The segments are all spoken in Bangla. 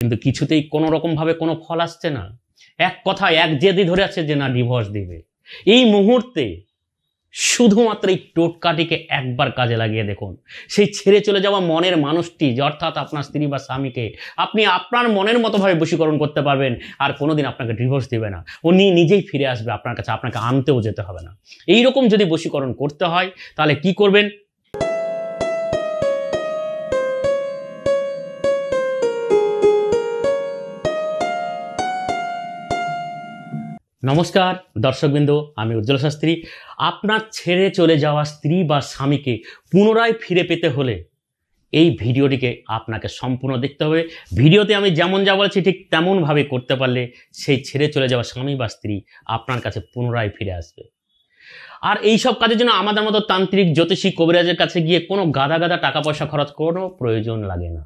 কিন্তু কিছুতেই কোনো রকমভাবে কোনো ফল আসছে না। এক কথায় এক জেদি ধরে আছে যে না ডিভোর্স দিবে। এই মুহূর্তে শুধুমাত্র এই টোটকাটিকে একবার কাজে লাগিয়ে দেখুন। সেই ছেড়ে চলে যাওয়া মনের মানুষটি, অর্থাৎ আপনার স্ত্রী বা স্বামীকে আপনি আপনার মনের মতোভাবে বশীকরণ করতে পারবেন। আর কোনোদিন আপনাকে ডিভোর্স দিবে না, উনি নিজেই ফিরে আসবে আপনার কাছে, আপনাকে আনতেও যেতে হবে না। এইরকম যদি বশীকরণ করতে হয় তাহলে কি করবেন? নমস্কার দর্শকবৃন্দ, আমি উজ্জ্বল শাস্ত্রী। আপনার ছেড়ে চলে যাওয়া স্ত্রী বা স্বামীকে পুনরায় ফিরে পেতে হলে এই ভিডিওটিকে আপনাকে সম্পূর্ণ দেখতে হবে। ভিডিওতে আমি যেমন যা বলছি ঠিক তেমনভাবে করতে পারলে সেই ছেড়ে চলে যাওয়া স্বামী বা স্ত্রী আপনার কাছে পুনরায় ফিরে আসবে। আর এই সব কাজের জন্য আমাদের মতো তান্ত্রিক, জ্যোতিষী, কবিরাজের কাছে গিয়ে কোনো গাদা গাদা টাকা পয়সা খরচ কোনো প্রয়োজন লাগে না।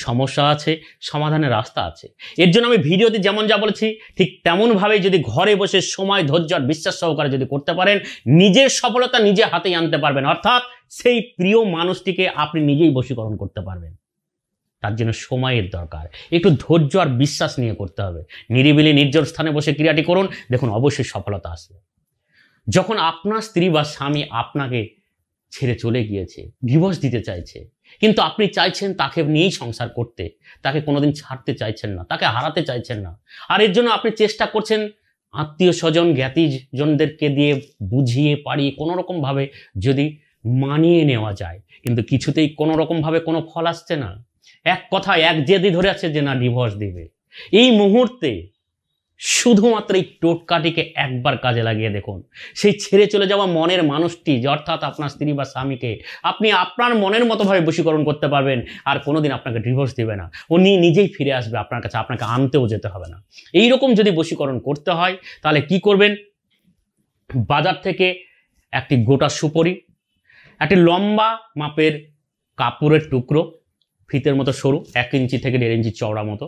সমস্যা আছে, সমাধানের রাস্তা আছে। এর জন্য আমি ভিডিওতে যেমন যা বলেছি ঠিক তেমনভাবে যদি ঘরে বসে সময়, ধৈর্য আর বিশ্বাস সহকারে যদি করতে পারেন, নিজের সফলতা নিজে হাতেই আনতে পারবেন। অর্থাৎ সেই প্রিয় মানুষটিকে আপনি নিজেই বশীকরণ করতে পারবেন। তার জন্য সময়ের দরকার, একটু ধৈর্য আর বিশ্বাস নিয়ে করতে হবে। নিরিবিলি নির্জন স্থানে বসে ক্রিয়াটি করুন, দেখুন অবশ্যই সফলতা আসবে। যখন আপনার স্ত্রী বা স্বামী আপনাকে ছেড়ে চলে গিয়েছে, ডিভোর্স দিতে চাইছে, কিন্তু আপনি চাইছেন তাকে নিয়েই সংসার করতে, তাকে কোনোদিন ছাড়তে চাইছেন না, তাকে হারাতে চাইছেন না, আর এর জন্য আপনি চেষ্টা করছেন আত্মীয় স্বজন জ্ঞাতিজনদেরকে দিয়ে বুঝিয়ে পারিয়ে কোনো রকমভাবে যদি মানিয়ে নেওয়া যায়, কিন্তু কিছুতেই কোনো রকমভাবে কোনো ফল আসছে না। এক কথায় এক জেদি ধরে আছে যে না ডিভোর্স দিবে। এই মুহূর্তে শুধুমাত্র এই টোটকাটিকে একবার কাজে লাগিয়ে দেখুন। সেই ছেড়ে চলে যাওয়া মনের মানুষটি, অর্থাৎ আপনার স্ত্রী বা স্বামীকে আপনি আপনার মনের মতোভাবে বশীকরণ করতে পারবেন। আর কোনোদিন আপনাকে ডিভোর্স দেবে না, উনি নিজেই ফিরে আসবে আপনার কাছে, আপনাকে আনতেও যেতে হবে না। এইরকম যদি বশীকরণ করতে হয় তাহলে কি করবেন? বাজার থেকে একটি গোটা সুপারি, একটি লম্বা মাপের কাপড়ের টুকরো, ফিতের মতো সরু, 1 ইঞ্চি থেকে 1.5 ইঞ্চি চওড়া মতো,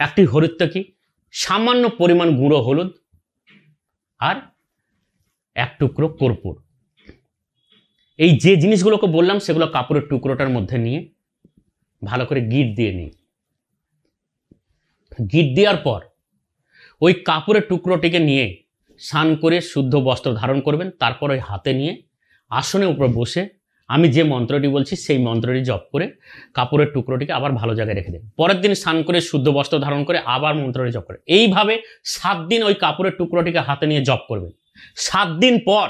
একটি হরিতকি, সামান্য পরিমাণ গুঁড়ো হলুদ আর 1 টুকরো কর্পূর। এই যে জিনিসগুলোকে বললাম সেগুলো কাপড়ের টুকরোটার মধ্যে নিয়ে ভালো করে গিট দিয়ে নিই। গিট দেওয়ার পর ওই কাপড়ের টুকরোটিকে নিয়ে স্নান করে শুদ্ধ বস্ত্র ধারণ করবেন। তারপর ওই হাতে নিয়ে আসনের উপর বসে আমি যে মন্ত্রটি বলছি সেই মন্ত্রটি জপ করে কাপড়ের টুকরোটিকে আবার ভালো জায়গায় রেখে দেন। পরের দিন স্নান করে শুদ্ধ বস্ত্র ধারণ করে আবার মন্ত্রটি জপ করে এইভাবে 7 দিন ওই কাপড়ের টুকরোটিকে হাতে নিয়ে জপ করবেন। 7 দিন পর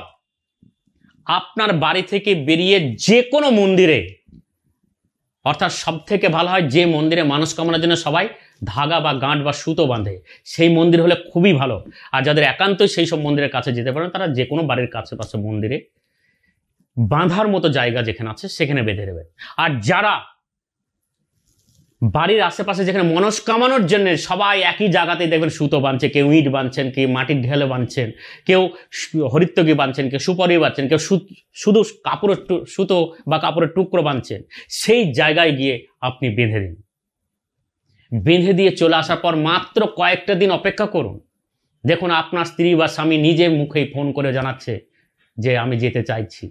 আপনার বাড়ি থেকে বেরিয়ে যে কোনো মন্দিরে, অর্থাৎ সব থেকে ভালো হয় যে মন্দিরে মনস্কামনার জন্য সবাই ধাগা বা গাঁট বা সুতো বাঁধে, সেই মন্দির হলে খুবই ভালো। আর যাদের একান্তই সেই সব মন্দিরের কাছে যেতে পারেন, তারা যে কোনো বাড়ির কাছে পাশে মন্দিরে বাঁধার মতো জায়গা যেখানে আছে সেখানে বেঁধে দেবেন। আর যারা বাড়ির আশেপাশে যেখানে মনস্কামনার জন্য সবাই একই জায়গাতেই দেখবেন সুতো বাঁধছে, কেউ ইট বাঁধছেন, কেউ মাটির ঢেলে বাঁধছেন, কেউ হরিতকি বাঁধছেন, কেউ সুপারি বাঁধছেন, কেউ শুধু কাপড়ের সুতো বা কাপড়ের টুকরো বাঁধছেন, সেই জায়গায় গিয়ে আপনি বেঁধে দিন। বেঁধে দিয়ে চলে আসার পর মাত্র কয়েকটা দিন অপেক্ষা করুন। দেখুন আপনার স্ত্রী বা স্বামী নিজে মুখেই ফোন করে জানাচ্ছে যে আমি যেতে চাইছি,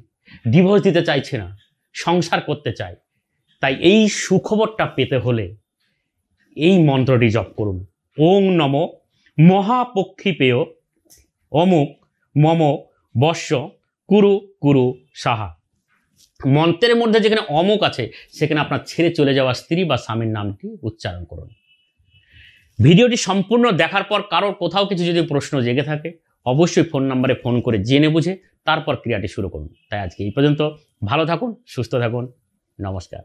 ডিভোর্স দিতে চাইছি না, সংসার করতে চাই। তাই এই সুখবরটা পেতে হলে এই মন্ত্রটি জপ করুন। ওং নম মহাপক্ষীপেয় অমুক মম বর্ষ কুরু কুরু সাহা। মন্ত্রের মধ্যে যেখানে অমুক আছে সেখানে আপনার ছেড়ে চলে যাওয়া স্ত্রী বা স্বামীর নামটি উচ্চারণ করুন। ভিডিওটি সম্পূর্ণ দেখার পর কারোর কোথাও কিছু যদি প্রশ্ন জেগে থাকে অবশ্যই ফোন নাম্বারে ফোন করে জেনে বুঝে তারপর ক্রিয়াটি শুরু করুন। তাই আজকে এই পর্যন্ত। ভালো থাকুন, সুস্থ থাকুন, নমস্কার।